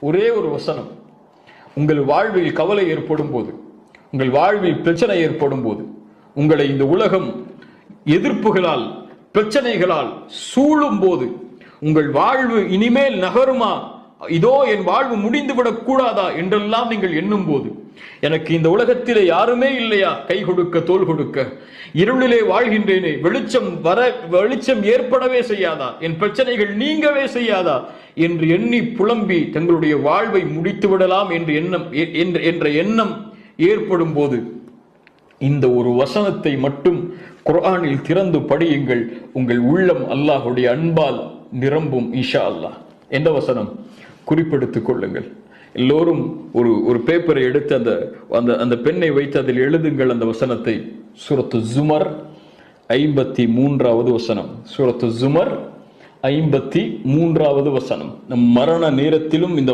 ஒரே ஒரு வசனம். உங்கள் வாழ்வில் கவலை ஏற்படும் போது, உங்கள் வாழ்வில் பிரச்சனை ஏற்படும் போது, உங்களை இந்த உலகம் எதிர்ப்புகளால் பிரச்சனைகளால் சூழும் போது, உங்கள் வாழ்வு இனிமேல் நகருமா, இதோ என் வாழ்வு முடிந்துவிடக் கூடாதா என்றெல்லாம் நீங்கள் எண்ணும் போது, எனக்கு இந்த உலகத்திலே யாருமே இல்லையா கை கொடுக்க தோள் கொடுக்க, இருளிலே வாழ்கின்றேனே, வெளிச்சம் ஏற்படவே செய்யாதா, என் பிரச்சனைகள் நீங்கவே செய்யாதா என்று எண்ணி புலம்பி தங்களுடைய வாழ்வை முடித்து விடலாம் என்ற எண்ணம் ஏற்படும் போது, இந்த ஒரு வசனத்தை மட்டும் குர்ஆனில் திறந்து படியுங்கள். உங்கள் உள்ளம் அல்லாஹ்வுடைய அன்பால் நிரம்பும் இன்ஷா அல்லாஹ். எந்த வசனம்? குறிப்பெடுத்துக் கொள்ளுங்கள். எல்லோரும் ஒரு பேப்பரை எடுத்து அந்த பெண்ணை வைத்து அதில் எழுதுங்கள் அந்த வசனத்தை. சூரத்து ஜுமர் 53வது வசனம். சூரத்து ஜுமர் 53வது வசனம். நம் மரண நேரத்திலும் இந்த